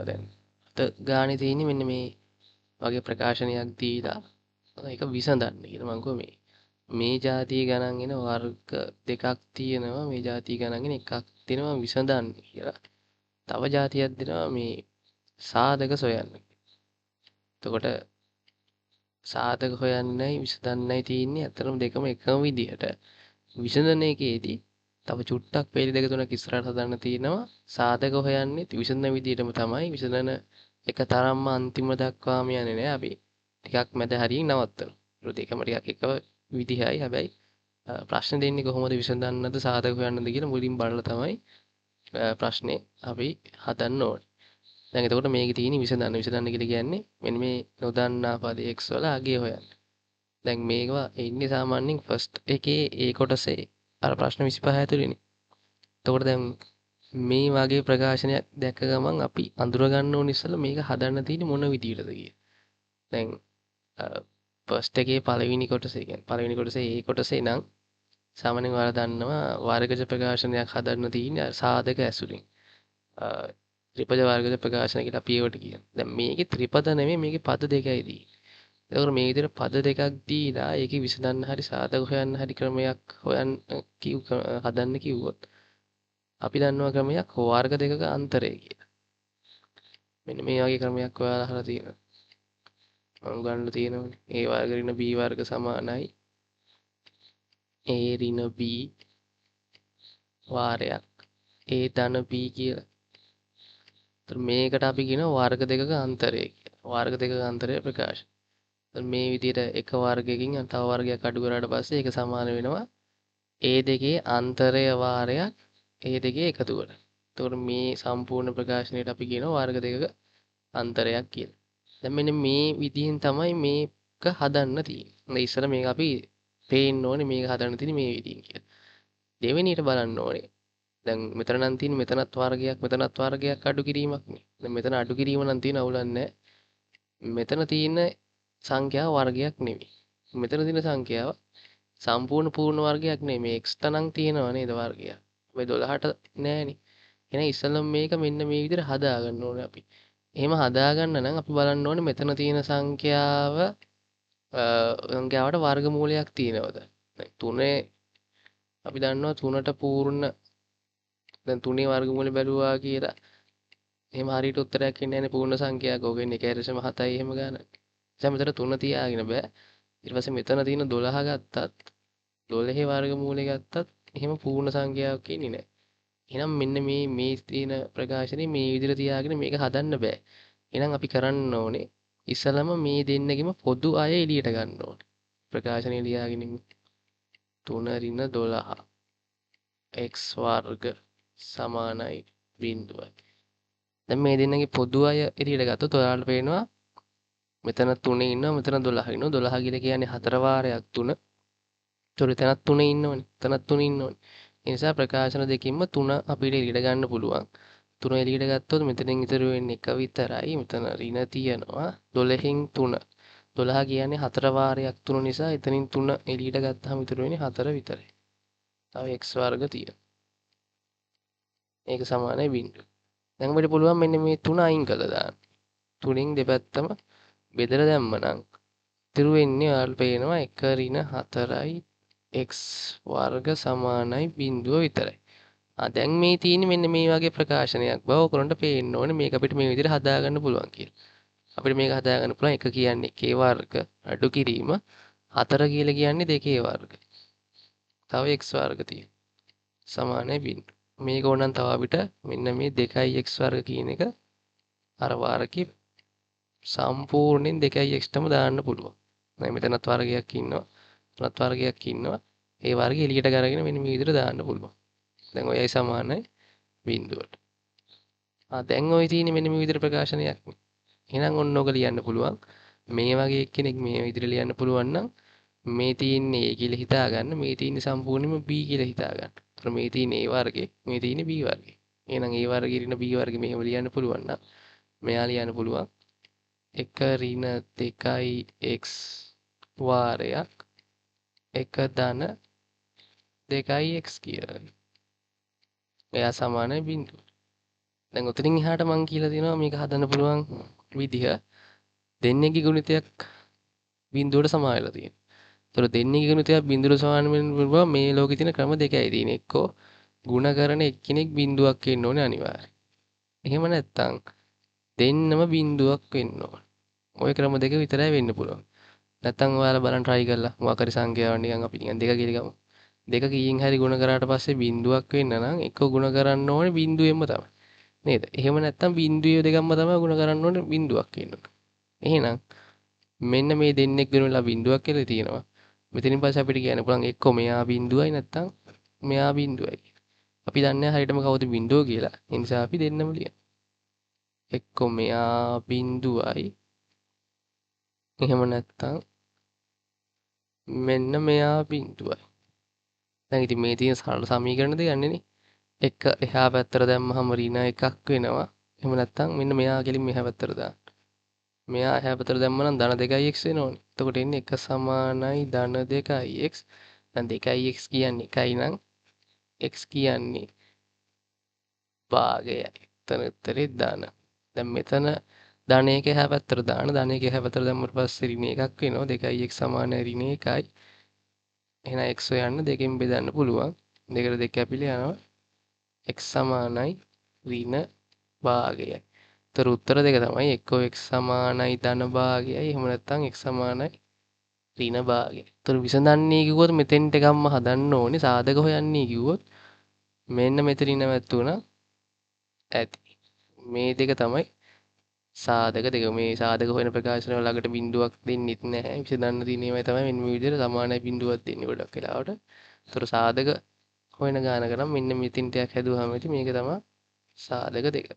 දැන් අත ගානේ තියෙන්නේ මෙන්න මේ වගේ ප්‍රකාශනයක් දීලා ඒක විසඳන්න කියලා මම කිව්වා මේ ජාතිය ගණන් එන වර්ග දෙකක් තියෙනවා මේ ජාතිය ගණන් එන එකක් තියෙනවා විසඳන්න කියලා. තව ජාතියක් දෙනවා මේ සාධක සොයන්න. එතකොට සාධක හොයන්නයි විසඳන්නයි තියෙන්නේ අතරම දෙකම එකම විදිහට. විසඳන එකේදී තව චුට්ටක් පේලි දෙක තුනක් ඉස්සරහට හදන්න තියෙනවා. සාධක හොයන්නේ විසඳන විදිහටම තමයි. විසඳන එක තරම්ම අන්තිම දක්වාම යන්නේ නෑ. අපි ටිකක් මැද හරියෙන් නවත්තනවා. ඒක දෙකම ටිකක් එක විදිහයි. හැබැයි ප්‍රශ්න දෙන්නේ කොහොමද විසඳන්නද සාධක හොයන්නද කියලා මුලින් බලලා තමයි ප්‍රශ්නේ අපි හදන්න ඕනේ. දැන් එතකොට මේකේ තියෙන විසඳන්න කියලා කියන්නේ මෙන්න මේ නොදන්නා පද x වල අගය හොයන්න. දැන් මේවා එන්නේ සාමාන්‍යයෙන් ෆස්ට් එකේ ඒ කොටසේ අර ප්‍රශ්න 25 ඇතුළේනේ. එතකොට දැන් මේ වගේ ප්‍රකාශනයක් දැක්ක ගමන් අපි අඳුර ගන්න ඕනේ ඉස්සෙල්ලා මේක හදන්න තියෙන්නේ මොන විදිහටද කියලා. දැන් ෆස්ට් එකේ පළවෙනි කොටසේ කියන්නේ පළවෙනි කොටසේ ඒ කොටසේ නම් සාමාන්‍යයෙන් ඔයාලා දන්නවා වර්ගජ ප්‍රකාශනයක් හදන්න තියෙන්නේ සාධක ඇසුරින්. ත්‍රිපද වර්ගජ ප්‍රකාශන කියලා අපි ඒවට කියනවා. දැන් මේකේ ත්‍රිපද නෙමෙයි මේකේ පද දෙකයි දී. ඒකෝර මේ විදිහට පද දෙකක් දීලා ඒකේ විසඳන්න හරි සාධක හොයන්න හරි ක්‍රමයක් හොයන්න හදන්න කිව්වොත් අපි දන්නවා ක්‍රමයක් වර්ග දෙකක අන්තරය කියලා. මෙන්න මේ වගේ ක්‍රමයක් ඔයාලා අහලා තියෙනවා. මම ගන්න තියෙනවනේ. A වර්ග ඍණ B වර්ග සමානයි A ඍණ B වාරයක් A ධන B කියලා. ඒතර මේකට අපි කියනවා වර්ග දෙකක අන්තරය කියලා. වර්ග දෙකක අන්තරය ප්‍රකාශ. මේ විදිහට එක වර්ගයකින් තව වර්ගයක් අඩු කරාට පස්සේ ඒක සමාන වෙනවා A දෙකේ අන්තරය වාරයක් A දෙකේ එකතුවට. එතකොට මේ සම්පූර්ණ ප්‍රකාශනයට අපි කියනවා වර්ග දෙකක අන්තරයක් කියලා. දැන් මෙන්න මේ විදිහෙන් තමයි මේක හදන්න තියෙන්නේ. ඉස්සර මේක අපි පේන්න ඕනේ මේක හදන්න තියෙන්නේ මේ විදිහින් කියලා. දෙවෙනියට බලන්න ඕනේ. දැන් මෙතන නම් තියෙන්නේ මෙතනත් වර්ගයක් අඩු කිරීමක් නේ. දැන් මෙතන අඩු කිරීම නම් තියෙන අවුලක් නැහැ. මෙතන තියෙන සංඛ්‍යාව වර්ගයක් නෙමෙයි. මෙතන තියෙන සංඛ්‍යාව සම්පූර්ණ පූර්ණ වර්ගයක් නෙමෙයි. මේ x තනං තියෙනවා නේද වර්ගයක්. මේ 12ට නෑනේ. එහෙනම් ඉස්සෙල්ලම මේක මෙන්න මේ විදිහට හදා ගන්න ඕනේ අපි. එහෙම හදා ගන්න නම් අපි බලන්න ඕනේ මෙතන තියෙන සංඛ්‍යාවට වර්ගමූලයක් තියෙනවද? දැන් 3 අපි දන්නවා 3ට පූර්ණ දැන් 3 වර්ගමූලය බැලුවා කියලා එහෙම හරියට උත්තරයක් එන්නේ නැහැ නේ පූර්ණ සංඛ්‍යාවක. ඕක එන්නේ 1.7යි එහෙම ගන්න. දැන් මෙතන 3 තියාගෙන බෑ. ඊට පස්සේ මෙතන තියෙන 12 ගත්තත් 12 වර්ගමූලය ගත්තත් එහෙම පූර්ණ සංඛ්‍යාවක් එන්නේ නැහැ. එහෙනම් මෙන්න මේ තියෙන ප්‍රකාශනේ මේ විදිහට තියාගෙන මේක හදන්න බෑ. එහෙනම් අපි කරන්න ඕනේ ඉස්සලම මේ දෙන්නගෙම පොදු අය එළියට ගන්න ඕනේ. ප්‍රකාශනේ ලියාගෙන 3 ඍණ 12 x වර්ග සමානයි බිඳුවයි. දැන් මේ දෙන්නගේ පොදු අය එළියට ගත්තොත් ඔයාලට පේනවා මෙතන 3 ඉන්නවා මෙතන 12 ඉන්නවා 12 කියලා කියන්නේ 4 වාරයක් 3. ඒතකොට එතනත් 3 ඉන්නවනේ. එතනත් 3 ඉන්නවනේ. ඒ නිසා ප්‍රකාශන දෙකින්ම 3 අපිට එළියට ගන්න පුළුවන්. 3 එළියට ගත්තොත් මෙතනින් ඉතුරු වෙන්නේ 1 විතරයි. මෙතන ඍණ තියෙනවා 12න් 3. 12 කියන්නේ 4 වාරයක් 3 නිසා එතනින් 3 එළියට ගත්තාම ඉතුරු වෙන්නේ 4 විතරයි. තව x වර්ග තියෙනවා. ඒක සමානයි බිඳුව. දැන් අපිට පුළුවන් මෙන්න මේ 3 අයින් කරලා දාන්න. 3න් දෙපැත්තම බෙදලා දැම්මනම් ඉතුරු වෙන්නේ ඔයාලට පේනවා 1 ඍණ 4යි x වර්ග සමානයි බිඳුව විතරයි. දැන් මේ තියෙන්නේ මෙන්න මේ වගේ ප්‍රකාශනයක් බව ඔයගොල්ලන්ට පේන්න ඕනේ මේක අපිට මේ විදිහට හදාගන්න පුළුවන් කියලා. අපිට මේක හදාගන්න පුළුවන් 1 කියන්නේ k වර්ග අඩු කිරීම 4 කියලා කියන්නේ 2k වර්ග. තව x වර්ග තියෙනවා. සමානයි බිඳුව. මේක ඕනනම් තව අපිට මෙන්න මේ 2x වර්ග කියන එක අර වාරකේ සම්පූර්ණයෙන් 2x ටම දාන්න පුළුවන්. දැන් මෙතනත් වර්ගයක් ඉන්නවා. තුනත් වර්ගයක් ඉන්නවා. ඒ වර්ගය එළියට කරගෙන මෙන්න මේ විදිහට දාන්න පුළුවන්. දැන් ඔයයි සමානයි බිඳුවට. දැන් ඔය තියෙන්නේ මෙන්න මේ විදිහට ප්‍රකාශනයක්. එහෙනම් ඔන්න ඔක ලියන්න පුළුවන්. මේ වගේ කෙනෙක් මේ විදිහට ලියන්න පුළුවන් නම් මේ තියෙන්නේ A කියලා හිතා ගන්න. මේ තියෙන්නේ සම්පූර්ණයෙන්ම B කියලා හිතා ගන්න. ඒතර මේ තියෙන්නේ A වර්ගේ, මේ තියෙන්නේ B වර්ගේ. එහෙනම් A වර්ගේ ඍණ B වර්ගේ මෙහෙම ලියන්න පුළුවන් නම් මෙයා ලියන්න පුළුවන් 1 ඍණ 2x වාරයක් 1 ධන 2x කියලා. එයා සමානයි බිඳුව. දැන් උතනින් එහාට මං කියලා තියෙනවා මේක හදන්න පුළුවන් විදිහ දෙන්නේගේ ගුණිතයක් බිඳුවට සමාන වෙලා තියෙනවා. ඒතර දෙන්නේගේ ගුණිතයක් බිඳුවට සමාන වෙන්න පුළුවන් මේ ලෝකේ තියෙන ක්‍රම දෙකයි තියෙන්නේ. එක්කෝ ಗುಣ කරන එක්කෙනෙක් බිඳුවක් වෙන්න ඕනේ අනිවාර්යයෙන්. එහෙම නැත්නම් දෙන්නම බිඳුවක් වෙන්න ඕනේ. ওই ක්‍රම දෙක විතරයි වෙන්න පුළුවන්. නැත්නම් ඔයාලා බලන්න try කරලා මොකක් හරි සංඛ්‍යාවක් නිකන් අපි නිකන් දෙක කියලා ගමු. දෙක කීයෙන් හරි ಗುಣ කරාට පස්සේ බිඳුවක් වෙන්න නම් එක ಗುಣ කරන්න ඕනේ බිඳුවෙන්ම තමයි. නේද? එහෙම නැත්නම් බිඳුවේ දෙකක්ම තමයි ಗುಣ කරන්න ඕනේ බිඳුවක් වෙන්න. එහෙනම් මෙන්න මේ දෙන්නෙක් වෙනලා බිඳුවක් කියලා තියෙනවා. මෙතනින් පස්සේ අපිට කියන්න පුළුවන් එක්ක මෙයා බිඳුවයි නැත්නම් මෙයා බිඳුවයි. අපි දන්නේ හරියටම කවුද බිඳුව කියලා. ඒ නිසා අපි දෙන්නම ලියනවා. එක්ක මෙයා බිඳුවයි. එහෙම නැත්නම් මෙන්න මෙයා බිඳුවයි. දැන් ඉතින් මේ තියෙන සරල සමීකරණ දෙක යන්නේ එක එහා පැත්තට දැම්මහම ඍණ එකක් වෙනවා. එහෙම නැත්නම් මෙන්න මෙයා කෙලින් මෙහා පැත්තට දාන්න. මෙයා එහා පැත්තට දැම්ම නම් ධන 2x වෙනවනේ. එතකොට එන්නේ 1 සමානයි ධන 2x. දැන් 2x කියන්නේ 1යි නම් x කියන්නේ භාගයයි. එතන උත්තරේ ධන. දැන් මෙතන ධනයක එහා පැත්තට දාන ධනයක එහා පැත්තට දැම්මට පස්සේ ඍණ එකක් වෙනවා. 2x සමානයි ඍණ 1යි. එහෙනම් x හොයන්න දෙකෙන් බෙදන්න පුළුවන්. දෙකට දෙක කැපිලා යනවා. x සමානයි ඍණ භාගයයි. ඒතර උත්තර දෙක තමයි එක්කෝ x සමානයි ධන භාගයයි එහෙම නැත්නම් x සමානයි ඍණ භාගයයි. ඒතර විසඳන්නේ කිව්වොත් මෙතෙන්ට එකක්ම හදන්න ඕනේ සාධක හොයන්නේ කිව්වොත් මෙන්න මෙතනින් නැවතුණා ඇති. මේ දෙක තමයි සාධක දෙක. මේ සාධක හොයන ප්‍රකාශන වල ළඟට බිඳුවක් දෙන්නෙත් නැහැ. විසඳන්න තියෙන ඒවා තමයි මෙන්න මේ විදිහට සමානයි බිඳුවක් දෙන්නේ ගොඩක් වෙලාවට. ඒතර සාධක හොයන ගානක නම් මෙන්න මෙතෙන්ට එකක් හැදුවාම මේක තමයි සාධක දෙක.